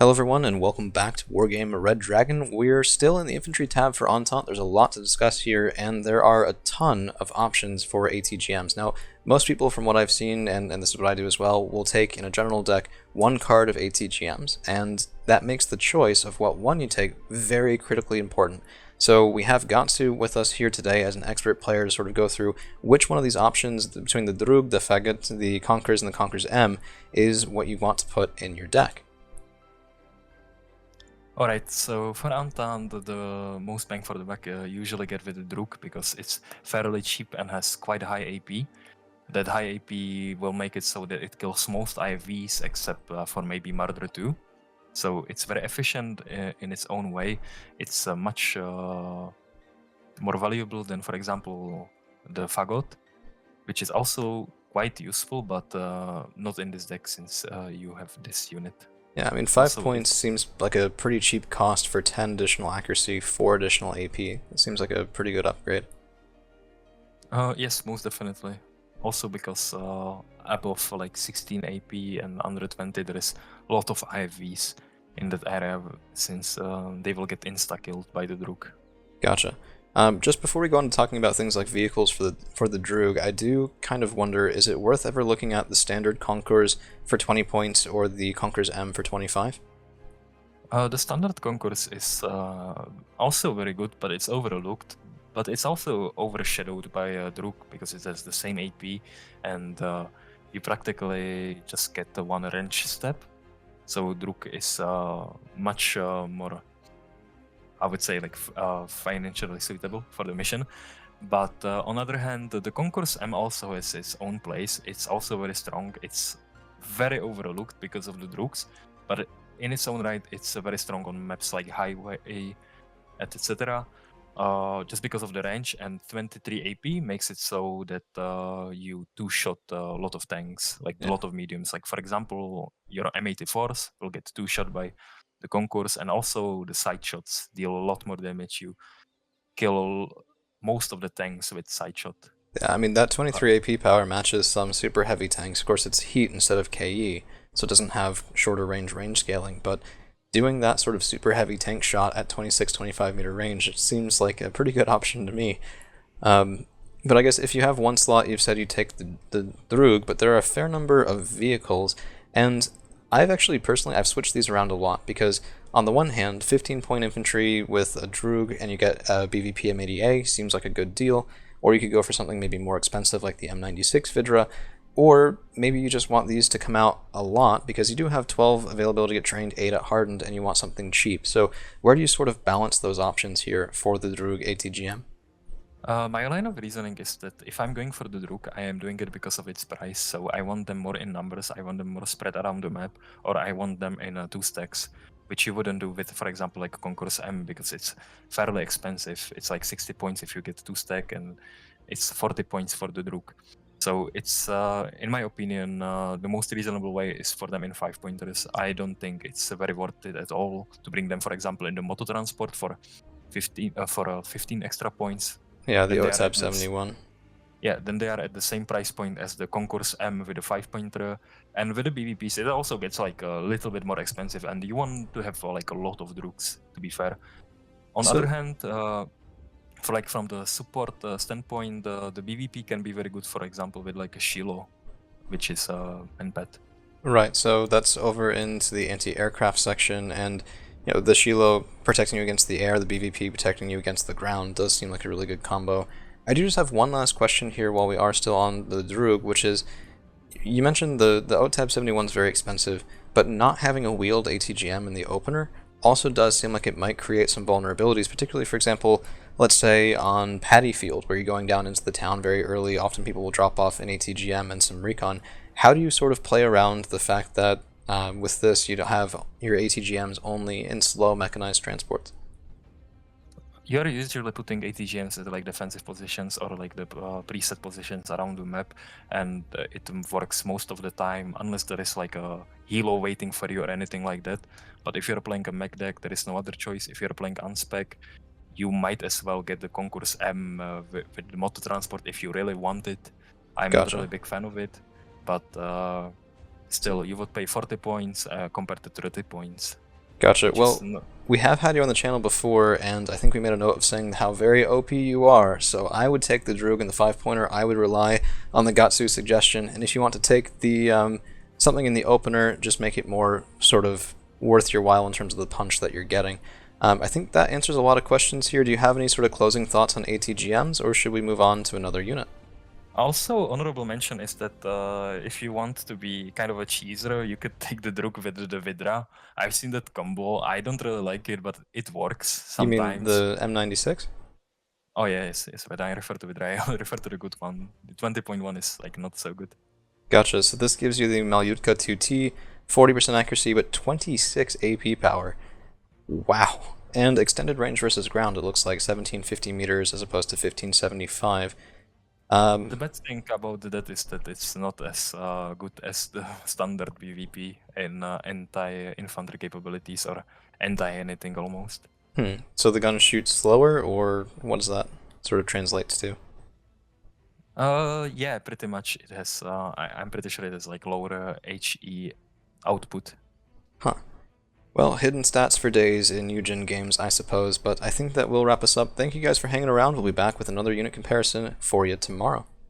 Hello everyone and welcome back to Wargame Red Dragon. We're still in the Infantry tab for Entente. There's a lot to discuss here and there are a ton of options for ATGMs. Now, most people from what I've seen, and this is what I do as well, will take in a general deck one card of ATGMs, and that makes the choice of what one you take very critically important. So we have Gatsu with us here today as an expert player to sort of go through which one of these options between the Drug, the Faggot, the Conquerors, and the Conquerors M is what you want to put in your deck. Alright, so for Entente, the most bang for the buck usually get with the Druk because it's fairly cheap and has quite high AP. That high AP will make it so that it kills most IVs except for maybe Murder 2. So it's very efficient in its own way. It's much more valuable than, for example, the Fagot, which is also quite useful, but not in this deck since you have this unit. Yeah, I mean, 5 points seems like a pretty cheap cost for 10 additional accuracy, 4 additional AP. It seems like a pretty good upgrade. Yes, most definitely. Also because above like 16 AP and under 20, there is a lot of IVs in that area since they will get insta-killed by the Druk. Gotcha. Just before we go on to talking about things like vehicles for the Drug, I do kind of wonder, is it worth ever looking at the standard Conquerors for 20 points or the Conquerors M for 25? The standard Conquerors is also very good, but it's overlooked. But it's also overshadowed by Druk because it has the same AP, and you practically just get the one range step. So Druk is much more, I would say, like financially suitable for the mission. But on the other hand, the Concourse M also has its own place. It's also very strong. It's very overlooked because of the Droogs, but in its own right, it's very strong on maps like Highway, etc. Just because of the range, and 23 AP makes it so that you two-shot a lot of tanks, like a lot of mediums. Like for example, your M84s will get two-shot by the Concourse, and also the side shots deal a lot more damage. You kill most of the tanks with side shot. Yeah, I mean, that 23 AP power matches some super heavy tanks. Of course, it's heat instead of KE, so it doesn't have shorter range scaling, but doing that sort of super heavy tank shot at 26-25 meter range, it seems like a pretty good option to me. But I guess if you have one slot, you've said you take the Drug, but there are a fair number of vehicles, and I've actually personally, I've switched these around a lot, because on the one hand, 15-point infantry with a Drug and you get a BVP M80A seems like a good deal, or you could go for something maybe more expensive like the M96 Vidra, or maybe you just want these to come out a lot because you do have 12 availability at trained, 8 at hardened, and you want something cheap. So where do you sort of balance those options here for the Drug ATGM? My line of reasoning is that if I'm going for the Druk, I am doing it because of its price. So I want them more in numbers, I want them more spread around the map, or I want them in 2 stacks, which you wouldn't do with, for example, like Concourse M, because it's fairly expensive. It's like 60 points if you get 2 stack, and it's 40 points for the Druk. So it's, in my opinion, the most reasonable way is for them in 5-pointers. I don't think it's very worth it at all to bring them, for example, in the Moto Transport for 15 extra points. Yeah, the OTAB 71. Yeah, then they are at the same price point as the Concourse M with a 5-pointer, and with the BVPs it also gets like a little bit more expensive, and you want to have like a lot of Droogs, to be fair. On the other hand, for like from the support standpoint, the BVP can be very good, for example, with like a Shiloh, which is ENTENTE. Right, so that's over into the anti-aircraft section, and you know, the Shiloh protecting you against the air, the BVP protecting you against the ground does seem like a really good combo. I do just have one last question here while we are still on the Drug, which is, you mentioned the OTAB 71 is very expensive, but not having a wheeled ATGM in the opener also does seem like it might create some vulnerabilities, particularly, for example, let's say on Paddy Field, where you're going down into the town very early, often people will drop off an ATGM and some recon. How do you sort of play around the fact that with this, you don't have your ATGMs only in slow mechanized transports? You're usually putting ATGMs at like defensive positions or like the preset positions around the map, and it works most of the time unless there is like a helo waiting for you or anything like that. But if you're playing a mech deck, there is no other choice. If you're playing unspec, you might as well get the Concourse M with the Moto Transport if you really want it. I'm not really a big fan of it, but still, you would pay 40 points compared to 30 points. Gotcha. which is Well, we have had you on the channel before, and I think we made a note of saying how very OP you are. So I would take the Droog and the 5-pointer. I would rely on the Gatsu suggestion. And if you want to take the something in the opener, just make it more sort of worth your while in terms of the punch that you're getting. I think that answers a lot of questions here. Do you have any sort of closing thoughts on ATGMs, or should we move on to another unit? Also, honorable mention is that if you want to be kind of a cheeser, you could take the Druk with the Vidra. I've seen that combo. I don't really like it, but it works sometimes. You mean the M96? Oh yeah, yes, but I refer to Vidra. I refer to the good one. The 20.1 is like not so good. Gotcha. So this gives you the Malyutka 2T, 40% accuracy, but 26 AP power. Wow. And extended range versus ground, it looks like 1750 meters as opposed to 1575. The bad thing about that is that it's not as good as the standard PvP in anti-infantry capabilities or anti-anything almost. So the gun shoots slower, or what does that sort of translates to? Yeah, pretty much. It has. I'm pretty sure it has like lower HE output. Huh. Well, hidden stats for days in Eugen games, I suppose, but I think that will wrap us up. Thank you guys for hanging around. We'll be back with another unit comparison for you tomorrow.